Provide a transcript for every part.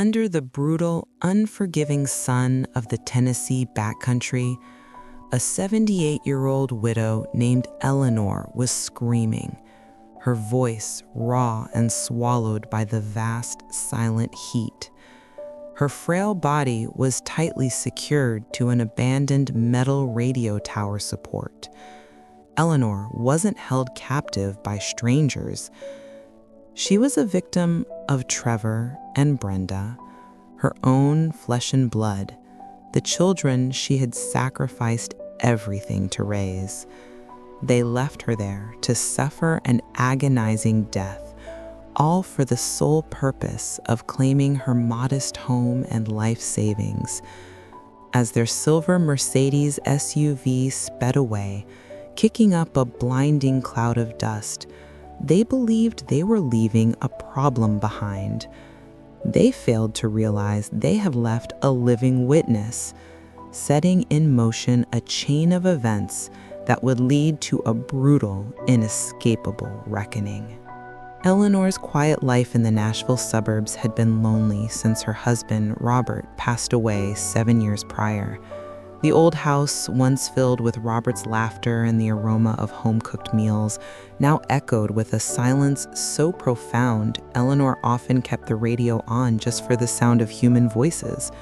under the brutal, unforgiving sun of the Tennessee backcountry, a 78-year-old widow named Eleanor was screaming, her voice raw and swallowed by the vast, silent heat. Her frail body was tightly secured to an abandoned metal radio tower support. Eleanor wasn't held captive by strangers. She was a victim of Trevor and Brenda, her own flesh and blood, the children she had sacrificed everything to raise. They left her there to suffer an agonizing death, all for the sole purpose of claiming her modest home and life savings. As their silver Mercedes SUV sped away, kicking up a blinding cloud of dust, they believed they were leaving a problem behind. They failed to realize they had left a living witness, setting in motion a chain of events that would lead to a brutal, inescapable reckoning. Eleanor's quiet life in the Nashville suburbs had been lonely since her husband, Robert, passed away 7 years prior. The old house, once filled with Robert's laughter and the aroma of home-cooked meals, now echoed with a silence so profound, Eleanor often kept the radio on just for the sound of human voices.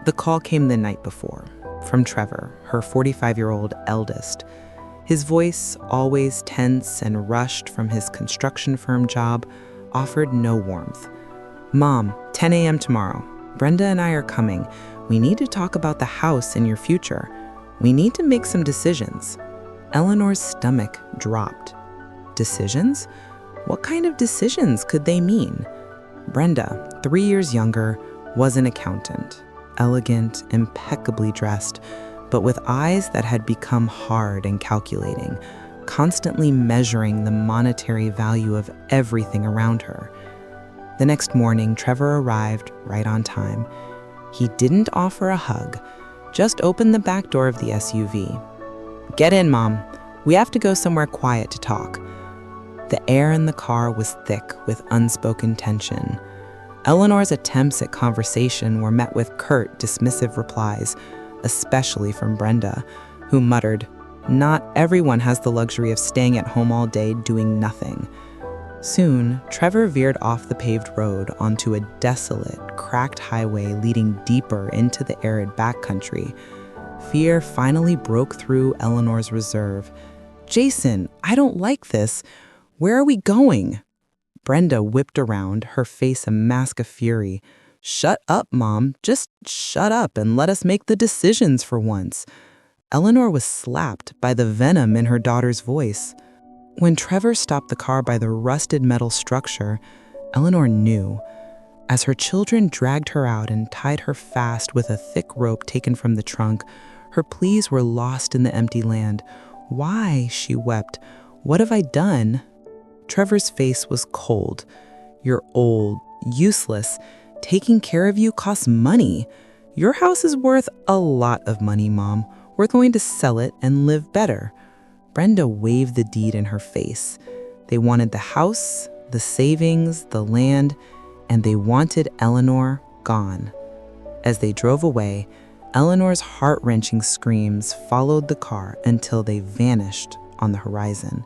The call came the night before, from Trevor, her 45-year-old eldest. His voice, always tense and rushed from his construction firm job, offered no warmth. "Mom, 10 a.m. tomorrow. Brenda and I are coming. We need to talk about the house and your future. We need to make some decisions." Eleanor's stomach dropped. Decisions? What kind of decisions could they mean? Brenda, 3 years younger, was an accountant, elegant, impeccably dressed, but with eyes that had become hard and calculating, constantly measuring the monetary value of everything around her. The next morning, Trevor arrived right on time. He didn't offer a hug, just opened the back door of the SUV. "Get in, Mom. We have to go somewhere quiet to talk." The air in the car was thick with unspoken tension. Eleanor's attempts at conversation were met with curt, dismissive replies, especially from Brenda, who muttered, "Not everyone has the luxury of staying at home all day doing nothing." Soon, Trevor veered off the paved road onto a desolate, cracked highway leading deeper into the arid backcountry. Fear finally broke through Eleanor's reserve. "Jason, I don't like this. Where are we going?" Brenda whipped around, her face a mask of fury. "Shut up, Mom. Just shut up and let us make the decisions for once." Eleanor was slapped by the venom in her daughter's voice. When Trevor stopped the car by the rusted metal structure, Eleanor knew. As her children dragged her out and tied her fast with a thick rope taken from the trunk, her pleas were lost in the empty land. "Why?" she wept. "What have I done?" Trevor's face was cold. "You're old, useless. Taking care of you costs money. Your house is worth a lot of money, Mom. We're going to sell it and live better." Brenda waved the deed in her face. They wanted the house, the savings, the land, and they wanted Eleanor gone. As they drove away, Eleanor's heart-wrenching screams followed the car until they vanished on the horizon.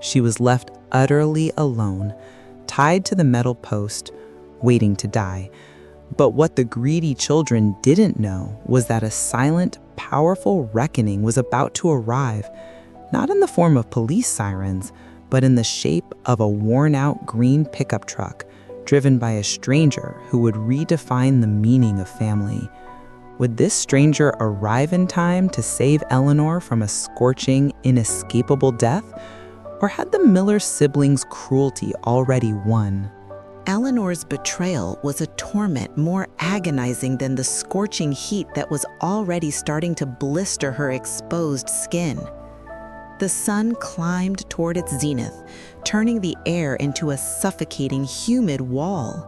She was left utterly alone, tied to the metal post, waiting to die. But what the greedy children didn't know was that a silent, powerful reckoning was about to arrive, not in the form of police sirens, but in the shape of a worn-out green pickup truck driven by a stranger who would redefine the meaning of family. Would this stranger arrive in time to save Eleanor from a scorching, inescapable death? Or had the Miller siblings' cruelty already won? Eleanor's betrayal was a torment more agonizing than the scorching heat that was already starting to blister her exposed skin. The sun climbed toward its zenith, turning the air into a suffocating, humid wall.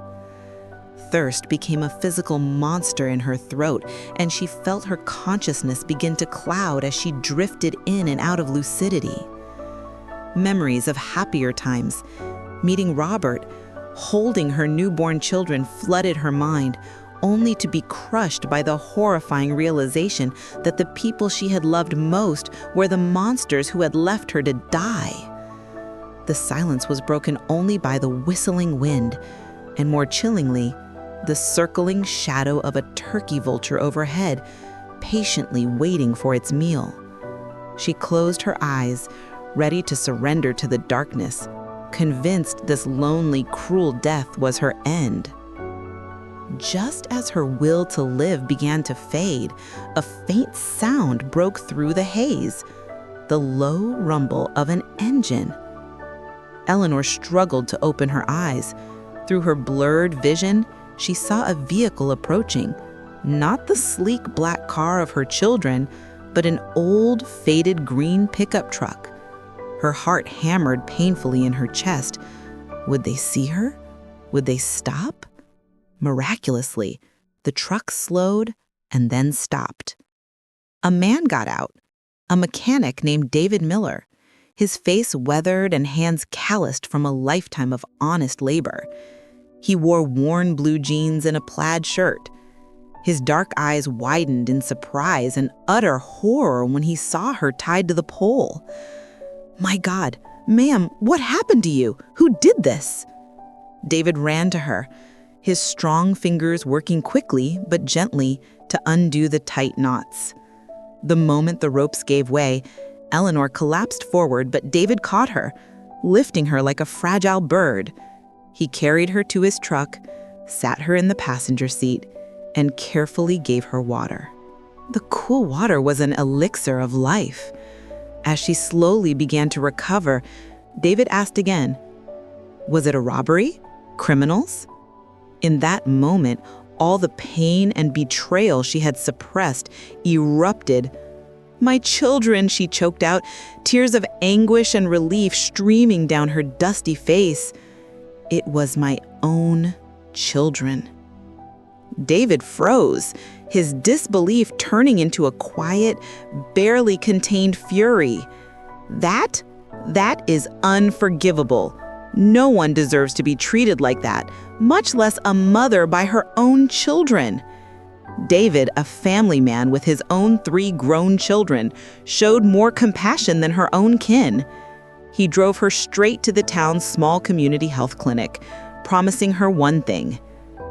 Thirst became a physical monster in her throat, and she felt her consciousness begin to cloud as she drifted in and out of lucidity. Memories of happier times, meeting Robert, Holding her newborn children flooded her mind, only to be crushed by the horrifying realization that the people she had loved most were the monsters who had left her to die. The silence was broken only by the whistling wind, and more chillingly, the circling shadow of a turkey vulture overhead, patiently waiting for its meal. She closed her eyes, ready to surrender to the darkness, convinced this lonely, cruel death was her end. Just as her will to live began to fade, a faint sound broke through the haze, the low rumble of an engine. Eleanor struggled to open her eyes. Through her blurred vision, she saw a vehicle approaching, not the sleek black car of her children, but an old, faded green pickup truck. Her heart hammered painfully in her chest. Would they see her? Would they stop? Miraculously, the truck slowed and then stopped. A man got out, a mechanic named David Miller, his face weathered and hands calloused from a lifetime of honest labor. He wore worn blue jeans and a plaid shirt. His dark eyes widened in surprise and utter horror when he saw her tied to the pole. "My God, ma'am, what happened to you? Who did this?" David ran to her, his strong fingers working quickly but gently to undo the tight knots. The moment the ropes gave way, Eleanor collapsed forward, but David caught her, lifting her like a fragile bird. He carried her to his truck, sat her in the passenger seat, and carefully gave her water. The cool water was an elixir of life. As she slowly began to recover, David asked again, "Was it a robbery? Criminals?" In that moment, all the pain and betrayal she had suppressed erupted. "My children," she choked out, tears of anguish and relief streaming down her dusty face. It was my own children. David froze, his disbelief turning into a quiet, barely contained fury. That is unforgivable. No one deserves to be treated like that, much less a mother by her own children. David, a family man with his own 3 grown children, showed more compassion than her own kin. He drove her straight to the town's small community health clinic, promising her one thing: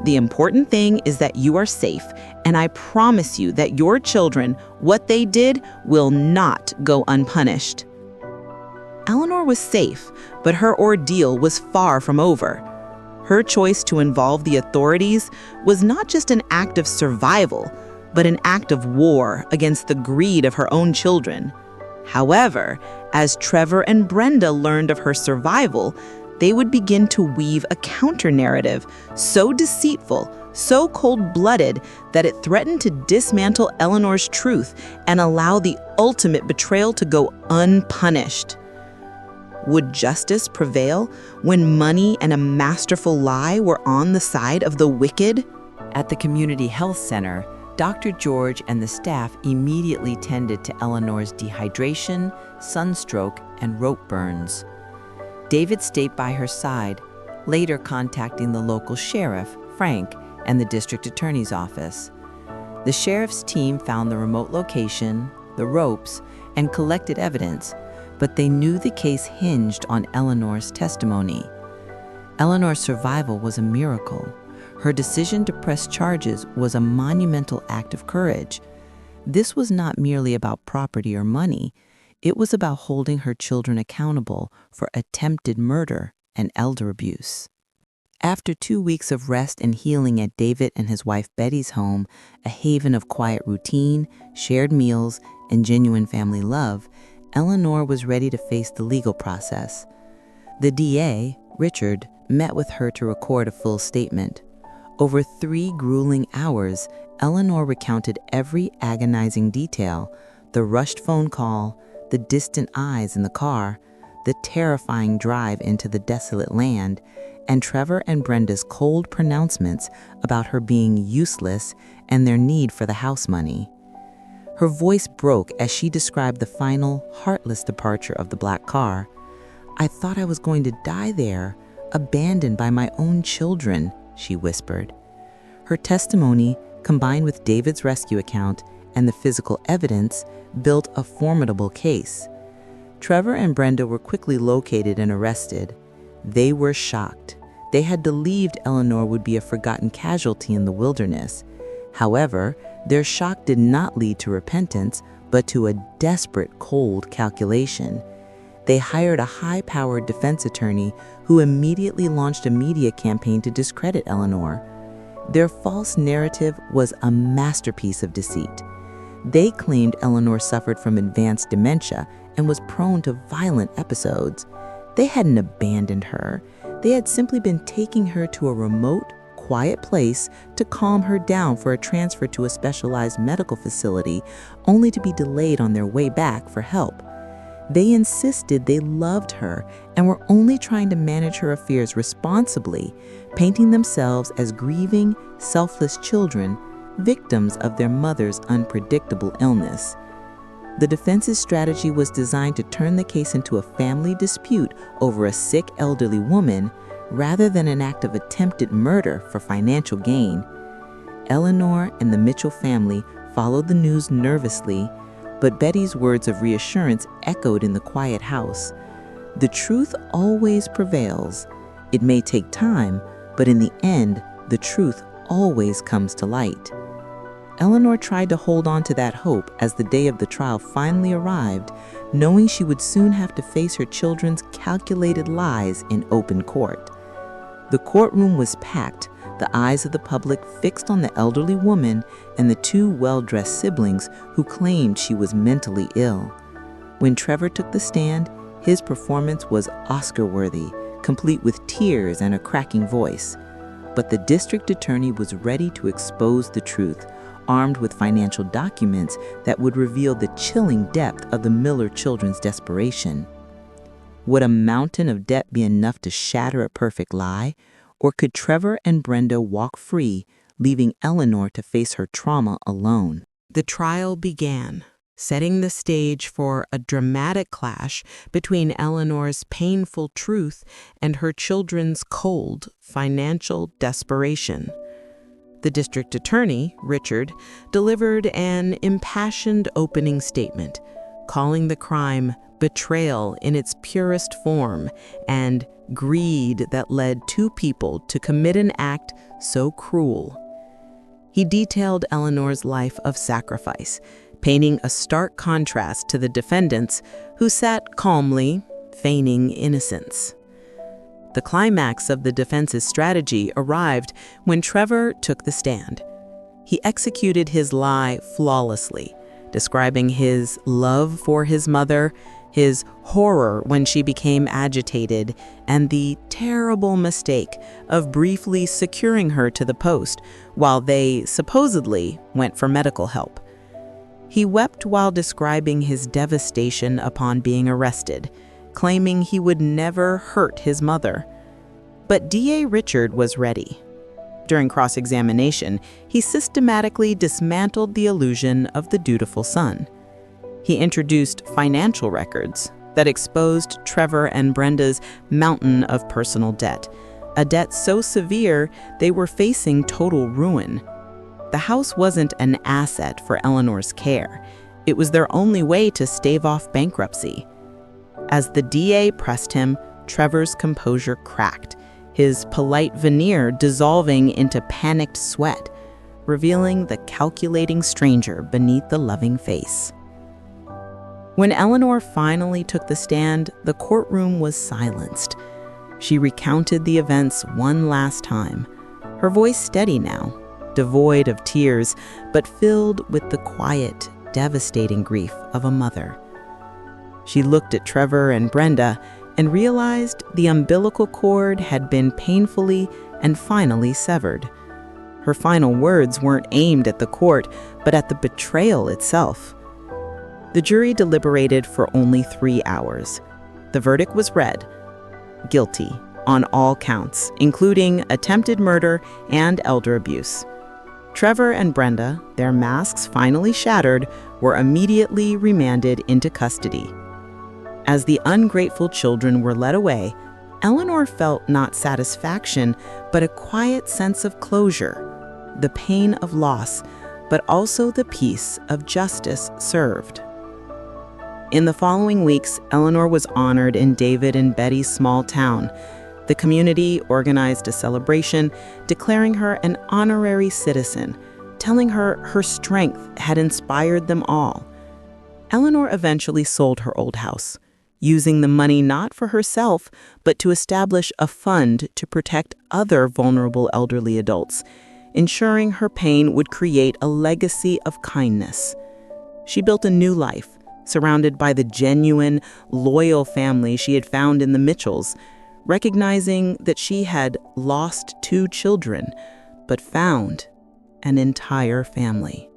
"The important thing is that you are safe, and I promise you that your children, what they did, will not go unpunished." Eleanor was safe, but her ordeal was far from over. Her choice to involve the authorities was not just an act of survival, but an act of war against the greed of her own children. However, as Trevor and Brenda learned of her survival, they would begin to weave a counter-narrative so deceitful, so cold-blooded, that it threatened to dismantle Eleanor's truth and allow the ultimate betrayal to go unpunished. Would justice prevail when money and a masterful lie were on the side of the wicked? At the community health center, Dr. George and the staff immediately tended to Eleanor's dehydration, sunstroke, and rope burns. David stayed by her side, later contacting the local sheriff, Frank, and the district attorney's office. The sheriff's team found the remote location, the ropes, and collected evidence, but they knew the case hinged on Eleanor's testimony. Eleanor's survival was a miracle. Her decision to press charges was a monumental act of courage. This was not merely about property or money. It was about holding her children accountable for attempted murder and elder abuse. After 2 weeks of rest and healing at David and his wife Betty's home, a haven of quiet routine, shared meals, and genuine family love, Eleanor was ready to face the legal process. The DA, Richard, met with her to record a full statement. Over 3 grueling hours, Eleanor recounted every agonizing detail: the rushed phone call, the distant eyes in the car, the terrifying drive into the desolate land, and Trevor and Brenda's cold pronouncements about her being useless and their need for the house money. Her voice broke as she described the final, heartless departure of the black car. "I thought I was going to die there, abandoned by my own children," she whispered. Her testimony, combined with David's rescue account and the physical evidence, built a formidable case. Trevor and Brenda were quickly located and arrested. They were shocked. They had believed Eleanor would be a forgotten casualty in the wilderness. However, their shock did not lead to repentance, but to a desperate, cold calculation. They hired a high-powered defense attorney who immediately launched a media campaign to discredit Eleanor. Their false narrative was a masterpiece of deceit. They claimed Eleanor suffered from advanced dementia and was prone to violent episodes. They hadn't abandoned her. They had simply been taking her to a remote, quiet place to calm her down for a transfer to a specialized medical facility, only to be delayed on their way back for help. They insisted they loved her and were only trying to manage her affairs responsibly, painting themselves as grieving, selfless children, victims of their mother's unpredictable illness. The defense's strategy was designed to turn the case into a family dispute over a sick elderly woman rather than an act of attempted murder for financial gain. Eleanor and the Mitchell family followed the news nervously, but Betty's words of reassurance echoed in the quiet house. The truth always prevails. It may take time, but in the end, the truth always comes to light. Eleanor tried to hold on to that hope as the day of the trial finally arrived, knowing she would soon have to face her children's calculated lies in open court. The courtroom was packed, the eyes of the public fixed on the elderly woman and the two well-dressed siblings who claimed she was mentally ill. When Trevor took the stand, his performance was Oscar-worthy, complete with tears and a cracking voice. But the district attorney was ready to expose the truth, armed with financial documents that would reveal the chilling depth of the Miller children's desperation. Would a mountain of debt be enough to shatter a perfect lie? Or could Trevor and Brenda walk free, leaving Eleanor to face her trauma alone? The trial began, setting the stage for a dramatic clash between Eleanor's painful truth and her children's cold, financial desperation. The district attorney, Richard, delivered an impassioned opening statement, calling the crime betrayal in its purest form and greed that led two people to commit an act so cruel. He detailed Eleanor's life of sacrifice, painting a stark contrast to the defendants who sat calmly, feigning innocence. The climax of the defense's strategy arrived when Trevor took the stand. He executed his lie flawlessly, describing his love for his mother, his horror when she became agitated, and the terrible mistake of briefly securing her to the post while they supposedly went for medical help. He wept while describing his devastation upon being arrested, claiming he would never hurt his mother. But DA Richard was ready. During cross-examination, he systematically dismantled the illusion of the dutiful son. He introduced financial records that exposed Trevor and Brenda's mountain of personal debt, a debt so severe they were facing total ruin. The house wasn't an asset for Eleanor's care. It was their only way to stave off bankruptcy. As the DA pressed him, Trevor's composure cracked, his polite veneer dissolving into panicked sweat, revealing the calculating stranger beneath the loving face. When Eleanor finally took the stand, the courtroom was silenced. She recounted the events one last time, her voice steady now, devoid of tears, but filled with the quiet, devastating grief of a mother. She looked at Trevor and Brenda and realized the umbilical cord had been painfully and finally severed. Her final words weren't aimed at the court, but at the betrayal itself. The jury deliberated for only 3 hours. The verdict was read: guilty on all counts, including attempted murder and elder abuse. Trevor and Brenda, their masks finally shattered, were immediately remanded into custody. As the ungrateful children were led away, Eleanor felt not satisfaction, but a quiet sense of closure, the pain of loss, but also the peace of justice served. In the following weeks, Eleanor was honored in David and Betty's small town. The community organized a celebration, declaring her an honorary citizen, telling her her strength had inspired them all. Eleanor eventually sold her old house, using the money not for herself, but to establish a fund to protect other vulnerable elderly adults, ensuring her pain would create a legacy of kindness. She built a new life, surrounded by the genuine, loyal family she had found in the Mitchells, recognizing that she had lost 2 children, but found an entire family.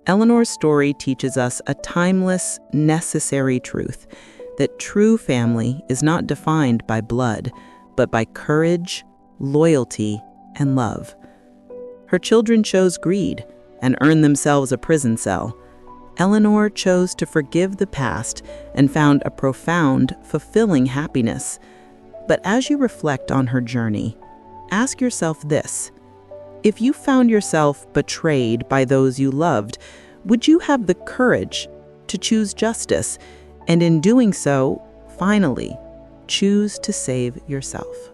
Eleanor's story teaches us a timeless, necessary truth that true family is not defined by blood, but by courage, loyalty, and love. Her children chose greed and earned themselves a prison cell. Eleanor chose to forgive the past and found a profound, fulfilling happiness. But as you reflect on her journey, ask yourself this: if you found yourself betrayed by those you loved, would you have the courage to choose justice, and in doing so, finally, choose to save yourself?